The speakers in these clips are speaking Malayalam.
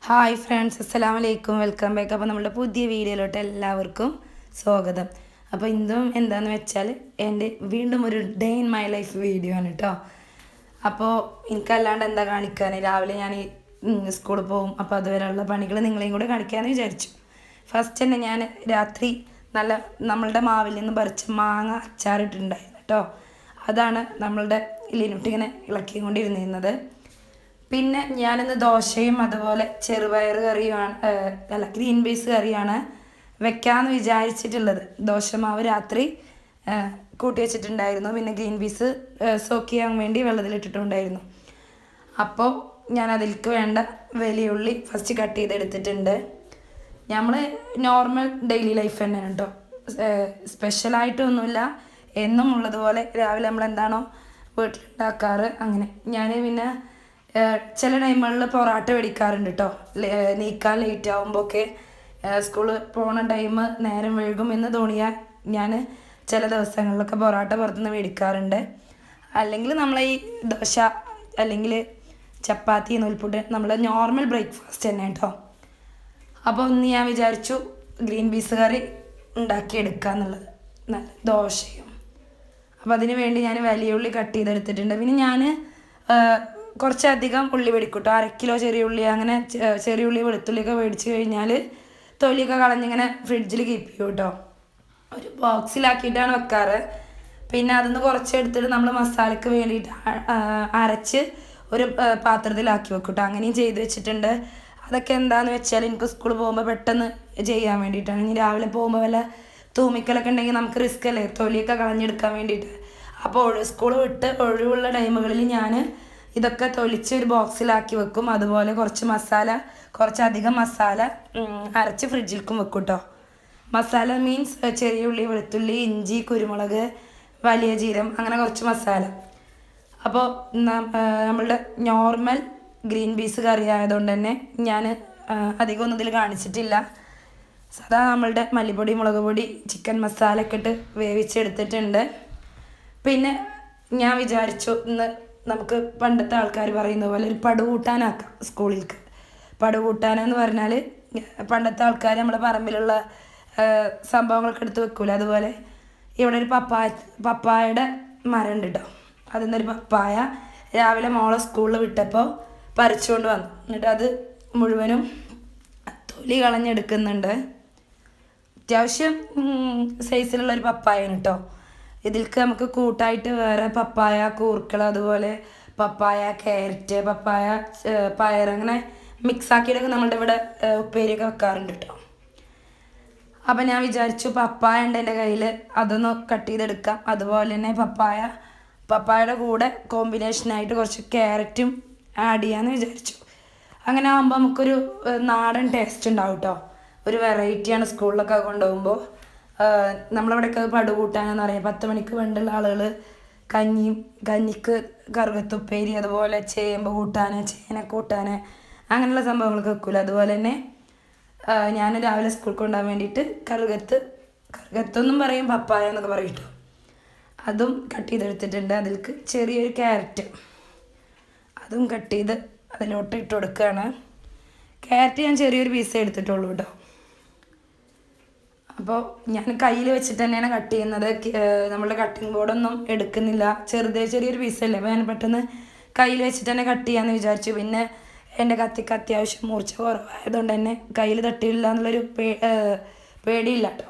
ഹായ് ഫ്രണ്ട്സ്, അസ്സലാമു അലൈക്കും, വെൽക്കം ബാക്ക്. അപ്പോൾ നമ്മുടെ പുതിയ വീഡിയോയിലോട്ട് എല്ലാവർക്കും സ്വാഗതം. അപ്പോൾ ഇന്നും എന്താണെന്ന് വെച്ചാൽ എൻ്റെ വീണ്ടും ഒരു day in my life video ആണ് കേട്ടോ. അപ്പോൾ എനിക്കല്ലാണ്ട് എന്താ കാണിക്കാൻ, രാവിലെ ഞാൻ സ്കൂളിൽ പോകും. അപ്പോൾ അതുവരെയുള്ള പണികൾ നിങ്ങളെയും കൂടെ കാണിക്കാമെന്ന് വിചാരിച്ചു. ഫസ്റ്റ് തന്നെ ഞാൻ രാത്രി നമ്മളുടെ മാവിൽ നിന്ന് പറിച്ച മാങ്ങ അച്ചാറിട്ടുണ്ടായിരുന്നു കേട്ടോ. അതാണ് നമ്മളുടെ ലിനുട്ടിങ്ങനെ ഇളക്കിക്കൊണ്ടിരുന്നിരുന്നത്. പിന്നെ ഞാനിന്ന് ദോശയും അതുപോലെ ചെറുപയർ കറിയുമാണ്, ഗ്രീൻ പീസ് കറിയാണ് വെക്കാമെന്ന് വിചാരിച്ചിട്ടുള്ളത്. ദോശമാവ് രാത്രി കൂട്ടി വെച്ചിട്ടുണ്ടായിരുന്നു. പിന്നെ ഗ്രീൻ പീസ് സോക്ക് ചെയ്യാൻ വേണ്ടി വെള്ളത്തിലിട്ടിട്ടുണ്ടായിരുന്നു. അപ്പോൾ ഞാൻ അതിലേക്ക് വേണ്ട വലിയ ഉള്ളി ഫസ്റ്റ് കട്ട് ചെയ്തെടുത്തിട്ടുണ്ട്. നമ്മൾ നോർമൽ ഡെയിലി ലൈഫ് തന്നെയാണ് കേട്ടോ, സ്പെഷ്യലായിട്ടൊന്നുമില്ല. എന്നും ഉള്ളതുപോലെ രാവിലെ നമ്മൾ എന്താണോ വീട്ടിലുണ്ടാക്കാറ് അങ്ങനെ. ഞാൻ പിന്നെ ചില ടൈമുകളിൽ പൊറാട്ട മേടിക്കാറുണ്ട് കേട്ടോ. നീക്കാൻ ലേറ്റ് ആകുമ്പോഴൊക്കെ സ്കൂളിൽ പോണ ടൈം നേരം വൈകും എന്ന് തോന്നിയാൽ ഞാൻ ചില ദിവസങ്ങളിലൊക്കെ പൊറാട്ട പുറത്തുനിന്ന് മേടിക്കാറുണ്ട്. അല്ലെങ്കിൽ നമ്മൾ ഈ ദോശ അല്ലെങ്കിൽ ചപ്പാത്തി നൂൽപുട്ട് നമ്മൾ നോർമൽ ബ്രേക്ക്ഫാസ്റ്റ് തന്നെ കേട്ടോ. അപ്പോൾ ഒന്ന് ഞാൻ വിചാരിച്ചു ഗ്രീൻ പീസ് കറി ഉണ്ടാക്കിയെടുക്കുക എന്നുള്ളത്, നല്ല ദോശയും. അപ്പോൾ അതിന് വേണ്ടി ഞാൻ വലിയ ഉള്ളി കട്ട് ചെയ്തെടുത്തിട്ടുണ്ട്. പിന്നെ ഞാൻ കുറച്ചധികം ഉള്ളി മേടിക്കൂട്ടോ. 1/2 കിലോ ചെറിയ ഉള്ളി, അങ്ങനെ ചെറിയ ഉള്ളി വെളുത്തുള്ളിയൊക്കെ മേടിച്ച് കഴിഞ്ഞാൽ തൊലിയൊക്കെ കളഞ്ഞിങ്ങനെ ഫ്രിഡ്ജിൽ കീപ്പ് ചെയ്യും കേട്ടോ. ഒരു ബോക്സിലാക്കിയിട്ടാണ് വെക്കാറ്. പിന്നെ അതിന്ന് കുറച്ച് എടുത്തിട്ട് നമ്മൾ മസാലയ്ക്ക് വേണ്ടിയിട്ട് അരച്ച് ഒരു പാത്രത്തിലാക്കി വെക്കും കേട്ടോ. അങ്ങനെയും ചെയ്ത് വെച്ചിട്ടുണ്ട്. അതൊക്കെ എന്താണെന്ന് വെച്ചാൽ എനിക്ക് സ്കൂളിൽ പോകുമ്പോൾ പെട്ടെന്ന് ചെയ്യാൻ വേണ്ടിയിട്ടാണ്. ഇനി രാവിലെ പോകുമ്പോൾ വല്ല തൂമിക്കലൊക്കെ ഉണ്ടെങ്കിൽ നമുക്ക് റിസ്ക് അല്ലേ, തൊലിയൊക്കെ കളഞ്ഞെടുക്കാൻ വേണ്ടിയിട്ട്. അപ്പോൾ സ്കൂൾ വിട്ട് ഒഴിവുള്ള ടൈമുകളിൽ ഞാൻ ഇതൊക്കെ തൊലിച്ച് ഒരു ബോക്സിലാക്കി വെക്കും. അതുപോലെ കുറച്ചധികം മസാല അരച്ച് ഫ്രിഡ്ജിലേക്കും വെക്കും കേട്ടോ. മസാല മീൻസ് ചെറിയ ഉള്ളി, വെളുത്തുള്ളി, ഇഞ്ചി, കുരുമുളക്, വലിയ ജീരകം, അങ്ങനെ കുറച്ച് മസാല. അപ്പോൾ നമ്മളുടെ നോർമൽ ഗ്രീൻ പീസ് കറി ആയതുകൊണ്ട് തന്നെ ഞാൻ അധികം ഒന്നും ഇതിൽ കാണിച്ചിട്ടില്ല. സാധാ നമ്മളുടെ മല്ലിപ്പൊടി, മുളക് പൊടി, ചിക്കൻ മസാല ഒക്കെ ഇട്ട് വേവിച്ചെടുത്തിട്ടുണ്ട്. പിന്നെ ഞാൻ വിചാരിച്ചു ഇന്ന് നമുക്ക് പണ്ടത്തെ ആൾക്കാർ പറയുന്ന പോലെ ഒരു പടുകൂട്ടാനാക്കാം സ്കൂളിലേക്ക്. പടുകൂട്ടാനെന്ന് പറഞ്ഞാൽ പണ്ടത്തെ ആൾക്കാർ നമ്മളെ പറമ്പിലുള്ള സംഭവങ്ങളൊക്കെ എടുത്ത് വെക്കൂല. അതുപോലെ ഇവിടെ ഒരു പപ്പായയുടെ മരം ഉണ്ട് കേട്ടോ. അതിൽ നിന്നൊരു പപ്പായ രാവിലെ മോളെ സ്കൂളിൽ വിട്ടപ്പോൾ പറിച്ചുകൊണ്ട് വന്നു. എന്നിട്ട് അത് മുഴുവനും തൊലി കളഞ്ഞെടുക്കുന്നുണ്ട്. അത്യാവശ്യം സൈസിലുള്ളൊരു പപ്പായാണ് കേട്ടോ. ഇതിൽക്ക് നമുക്ക് കൂട്ടായിട്ട് വേറെ പപ്പായ, കൂർക്കൾ, അതുപോലെ പപ്പായ, ക്യാരറ്റ്, പപ്പായ, പയർ, അങ്ങനെ മിക്സാക്കിയിട്ടൊക്കെ നമ്മളുടെ ഇവിടെ ഉപ്പേരിയൊക്കെ വെക്കാറുണ്ട് കേട്ടോ. അപ്പം ഞാൻ വിചാരിച്ചു പപ്പായ ഉണ്ട് എൻ്റെ കയ്യിൽ, അതൊന്ന് കട്ട് ചെയ്തെടുക്കാം. അതുപോലെ തന്നെ പപ്പായയുടെ കൂടെ കോമ്പിനേഷനായിട്ട് കുറച്ച് ക്യാരറ്റും ആഡ് ചെയ്യാമെന്ന് വിചാരിച്ചു. അങ്ങനെ ആകുമ്പോൾ നമുക്കൊരു നാടൻ ടേസ്റ്റ് ഉണ്ടാവും കേട്ടോ. ഒരു വെറൈറ്റിയാണ് സ്കൂളിലൊക്കെ കൊണ്ടുപോകുമ്പോൾ. നമ്മളിവിടെയൊക്കെ പടുകൂട്ടാനെന്ന് പറയാം. 10 മണിക്ക് പണ്ടുള്ള ആളുകൾ കഞ്ഞിക്ക് കറുകത്തുപ്പേരി, അതുപോലെ ചേമ്പ് കൂട്ടാൻ, ചേന കൂട്ടാൻ, അങ്ങനെയുള്ള സംഭവങ്ങളൊക്കെ വെക്കൂല. അതുപോലെ തന്നെ ഞാൻ രാവിലെ സ്കൂളിൽ കൊണ്ടുപോകാൻ വേണ്ടിയിട്ട് കറുകത്തൊന്നും പറയും, പപ്പായ എന്നൊക്കെ പറയും കേട്ടോ. അതും കട്ട് ചെയ്തെടുത്തിട്ടുണ്ട്. അതിലേക്ക് ചെറിയൊരു ക്യാരറ്റ് അതും കട്ട് ചെയ്ത് അതിലോട്ട് ഇട്ട് കൊടുക്കുകയാണ്. ക്യാരറ്റ് ഞാൻ ചെറിയൊരു പീസേ എടുത്തിട്ടുള്ളൂ കേട്ടോ. അപ്പോൾ ഞാൻ കയ്യിൽ വെച്ചിട്ട് തന്നെയാണ് കട്ട് ചെയ്യുന്നത്. നമ്മളുടെ കട്ടിങ് ബോർഡൊന്നും എടുക്കുന്നില്ല. ചെറിയൊരു പീസല്ലേ, അപ്പോൾ ഞാൻ പെട്ടെന്ന് കയ്യിൽ വെച്ചിട്ട് തന്നെ കട്ട് ചെയ്യാമെന്ന് വിചാരിച്ചു. പിന്നെ എൻ്റെ കത്തിക്ക് അത്യാവശ്യം മൂർച്ച കുറവായതുകൊണ്ട് തന്നെ കയ്യിൽ തട്ടിയില്ല എന്നുള്ളൊരു പേടിയില്ല കേട്ടോ.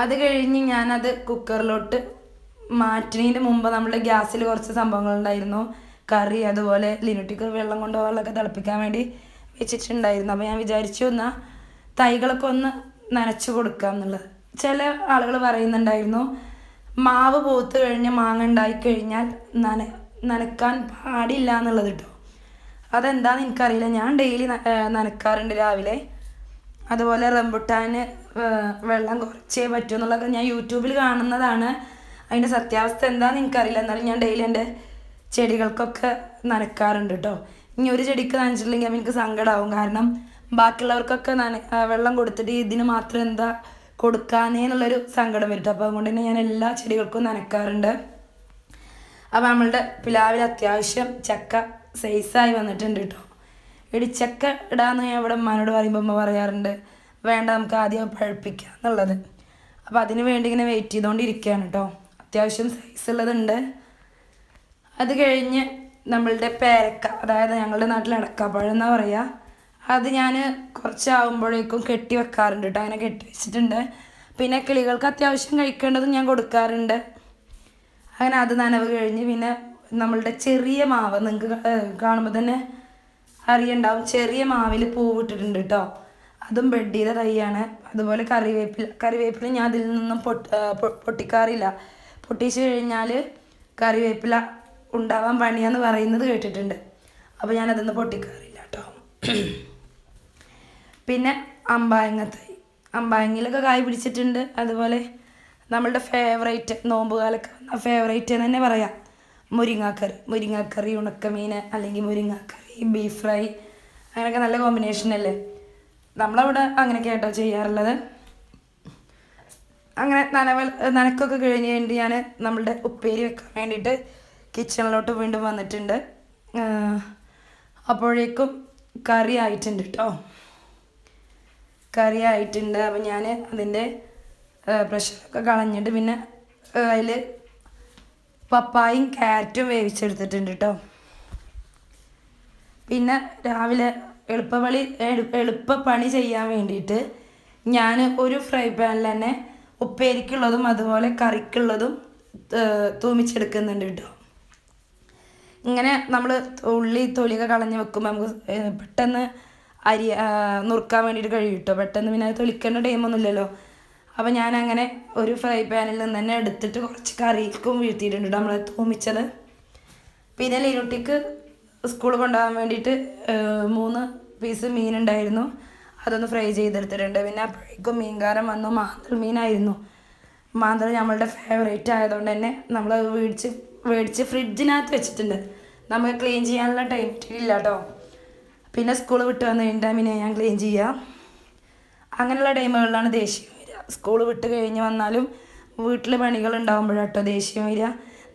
അത് കഴിഞ്ഞ് ഞാനത് കുക്കറിലോട്ട് മാറ്റുന്നതിന് മുമ്പ് നമ്മുടെ ഗ്യാസിൽ കുറച്ച് സംഭവങ്ങളുണ്ടായിരുന്നു. കറി, അതുപോലെ ലിനുട്ടിക്ക് വെള്ളം വെള്ളമൊക്കെ തിളപ്പിക്കാൻ വേണ്ടി വെച്ചിട്ടുണ്ടായിരുന്നു. അപ്പോൾ ഞാൻ വിചാരിച്ചു എന്നാൽ തൈകളൊക്കെ ഒന്ന് നനച്ച് കൊടുക്കാം എന്നുള്ളത്. ചില ആളുകൾ പറയുന്നുണ്ടായിരുന്നു മാവ് പൂത്ത് കഴിഞ്ഞ് മാങ്ങ ഉണ്ടായിക്കഴിഞ്ഞാൽ നനക്കാൻ പാടില്ല എന്നുള്ളത് കേട്ടോ. അതെന്താണെന്ന് എനിക്കറിയില്ല. ഞാൻ ഡെയിലി നനക്കാറുണ്ട് രാവിലെ. അതുപോലെ റംബുട്ടാൻ വെള്ളം കുറച്ചേ പറ്റൂ എന്നുള്ളതൊക്കെ ഞാൻ യൂട്യൂബിൽ കാണുന്നതാണ്. അതിൻ്റെ സത്യാവസ്ഥ എന്താണെന്ന് എനിക്കറിയില്ല. എന്നാലും ഞാൻ ഡെയിലി എൻ്റെ ചെടികൾക്കൊക്കെ നനക്കാറുണ്ട് കേട്ടോ. ഇനി ഒരു ചെടിക്ക് നനച്ചിട്ടില്ലെങ്കിൽ എനിക്ക് സങ്കടമാവും. കാരണം ബാക്കിയുള്ളവർക്കൊക്കെ വെള്ളം കൊടുത്തിട്ട് ഇതിന് മാത്രം എന്താ കൊടുക്കാനേ എന്നുള്ളൊരു സങ്കടം വരും. അപ്പോൾ അതുകൊണ്ട് തന്നെ ഞാൻ എല്ലാ ചെടികൾക്കും നനക്കാറുണ്ട്. അപ്പോൾ നമ്മളുടെ പിലാവിൽ അത്യാവശ്യം ചക്ക സൈസായി വന്നിട്ടുണ്ട് കേട്ടോ. ഇടിച്ചക്ക ഇടാമെന്ന് ഞാൻ ഇവിടെ ഉമ്മാനോട് പറയുമ്പോൾ ഉമ്മ പറയാറുണ്ട് വേണ്ട നമുക്ക് ആദ്യം പഴുപ്പിക്കുക എന്നുള്ളത്. അപ്പോൾ അതിന് വേണ്ടി ഇങ്ങനെ വെയിറ്റ് ചെയ്തുകൊണ്ടിരിക്കുകയാണ് കേട്ടോ. അത്യാവശ്യം സൈസുള്ളതുണ്ട്. അത് കഴിഞ്ഞ് നമ്മളുടെ പേരക്ക, അതായത് ഞങ്ങളുടെ നാട്ടിൽ അടക്കാപ്പഴം എന്നാണ് പറയുക, അത് ഞാൻ കുറച്ചാകുമ്പോഴേക്കും കെട്ടി വെക്കാറുണ്ട് കേട്ടോ. അങ്ങനെ കെട്ടി വെച്ചിട്ടുണ്ട്. പിന്നെ കിളികൾക്ക് അത്യാവശ്യം കഴിക്കേണ്ടതും ഞാൻ കൊടുക്കാറുണ്ട്. അങ്ങനെ അത് നനവ് കഴിഞ്ഞ് പിന്നെ നമ്മളുടെ ചെറിയ മാവ്, നിങ്ങൾക്ക് കാണുമ്പോൾ തന്നെ അറിയണ്ടാവും, ചെറിയ മാവിൽ പൂവിട്ടിട്ടുണ്ട് കേട്ടോ. അതും ബെഡ് ചെയ്ത തൈയാണ്. അതുപോലെ കറിവേപ്പില ഞാൻ അതിൽ നിന്നും പൊട്ടിക്കാറില്ല. പൊട്ടിച്ച് കഴിഞ്ഞാൽ കറിവേപ്പില ഉണ്ടാവാൻ പണിയാന്ന് പറയുന്നത് കേട്ടിട്ടുണ്ട്. അപ്പോൾ ഞാനതൊന്നും പൊട്ടിക്കാറില്ല കേട്ടോ. പിന്നെ അമ്പായങ്ങ തൈ, അമ്പായങ്ങയിലൊക്കെ കായ് പിടിച്ചിട്ടുണ്ട്. അതുപോലെ നമ്മളുടെ ഫേവറേറ്റ് നോമ്പുകാലൊക്കെ വന്ന ഫേവറേറ്റ് എന്ന് തന്നെ പറയാം, മുരിങ്ങാക്കറി ഉണക്കമീൻ, അല്ലെങ്കിൽ മുരിങ്ങാക്കറി ബീഫ് ഫ്രൈ, അങ്ങനെയൊക്കെ നല്ല കോമ്പിനേഷൻ അല്ലേ. നമ്മളവിടെ അങ്ങനെയൊക്കെ കേട്ടോ ചെയ്യാറുള്ളത്. അങ്ങനെ നനക്കൊക്കെ കഴിഞ്ഞ് കഴിഞ്ഞിട്ട് ഞാൻ നമ്മളുടെ ഉപ്പേരി വെക്കാൻ വേണ്ടിയിട്ട് കിച്ചണിലോട്ട് വീണ്ടും വന്നിട്ടുണ്ട്. അപ്പോഴേക്കും കറി ആയിട്ടുണ്ട് കേട്ടോ. കറി ആയിട്ടുണ്ട്. അപ്പം ഞാൻ അതിൻ്റെ പ്രഷറൊക്കെ കളഞ്ഞിട്ട് പിന്നെ അതിൽ പപ്പായും ക്യാരറ്റും വേവിച്ചെടുത്തിട്ടുണ്ട് കേട്ടോ. പിന്നെ രാവിലെ എളുപ്പപ്പണി ചെയ്യാൻ വേണ്ടിയിട്ട് ഞാൻ ഒരു ഫ്രൈ പാനിൽ തന്നെ ഉപ്പേരിക്കുള്ളതും അതുപോലെ കറിക്കുള്ളതും തൂമിച്ചെടുക്കുന്നുണ്ട് കേട്ടോ. ഇങ്ങനെ നമ്മൾ ഉള്ളി തൊലിയൊക്കെ കളഞ്ഞ് വെക്കുമ്പോൾ നമുക്ക് പെട്ടെന്ന് നുറുക്കാൻ വേണ്ടിയിട്ട് കഴിയും കേട്ടോ. പെട്ടെന്ന് പിന്നെ അത് തൊലിക്കേണ്ട ടൈമൊന്നുമില്ലല്ലോ. അപ്പോൾ ഞാനങ്ങനെ ഒരു ഫ്രൈ പാനിൽ നിന്ന് തന്നെ എടുത്തിട്ട് കുറച്ച് കറിക്കും വീഴ്ത്തിയിട്ടുണ്ട് നമ്മൾ തൂമിച്ചത്. പിന്നെ ലീനുട്ടിക്ക് സ്കൂളിൽ കൊണ്ടുപോകാൻ വേണ്ടിയിട്ട് 3 പീസ് മീനുണ്ടായിരുന്നു, അതൊന്ന് ഫ്രൈ ചെയ്തെടുത്തിട്ടുണ്ട്. പിന്നെ അപ്പോഴേക്കും മീൻകാരൻ വന്നു. മാന്തൽ മീനായിരുന്നു. മാന്തൽ നമ്മളുടെ ഫേവറേറ്റ് ആയതുകൊണ്ട് തന്നെ നമ്മൾ മേടിച്ച് ഫ്രിഡ്ജിനകത്ത് വെച്ചിട്ടുണ്ട്. നമുക്ക് ക്ലീൻ ചെയ്യാനുള്ള ടൈം ഇല്ല കേട്ടോ. പിന്നെ സ്കൂൾ വിട്ട് വന്ന് കഴിഞ്ഞാൽ പിന്നെ ഞാൻ ക്ലീൻ ചെയ്യാം. അങ്ങനെയുള്ള ടൈമുകളിലാണ് ദേഷ്യം വരിക. സ്കൂൾ വിട്ട് കഴിഞ്ഞ് വന്നാലും വീട്ടിൽ പണികൾ ഉണ്ടാകുമ്പോഴാട്ടോ ദേഷ്യം വരിക.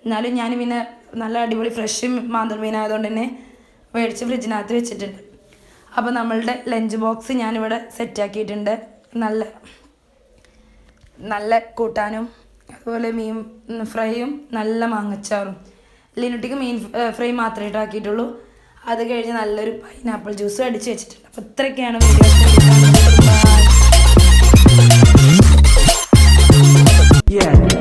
എന്നാലും ഞാൻ പിന്നെ നല്ല അടിപൊളി ഫ്രഷ് മാന്തൽ മീനായതുകൊണ്ട് തന്നെ മേടിച്ച് ഫ്രിഡ്ജിനകത്ത് വെച്ചിട്ടുണ്ട്. അപ്പോൾ നമ്മളുടെ ലഞ്ച് ബോക്സ് ഞാനിവിടെ സെറ്റാക്കിയിട്ടുണ്ട്. നല്ല കൂട്ടാനും അതുപോലെ മീൻ ഫ്രൈയും നല്ല മാങ്ങച്ചാറും. ലിനുട്ടിക്ക് മീൻ ഫ്രൈ മാത്രമേ ഇട്ടാക്കിയിട്ടുള്ളൂ. അത് കഴിഞ്ഞ് നല്ലൊരു പൈനാപ്പിൾ ജ്യൂസും അടിച്ച് വെച്ചിട്ടുണ്ട്. അപ്പോൾ ഇത്രയൊക്കെയാണ് വീഡിയോ.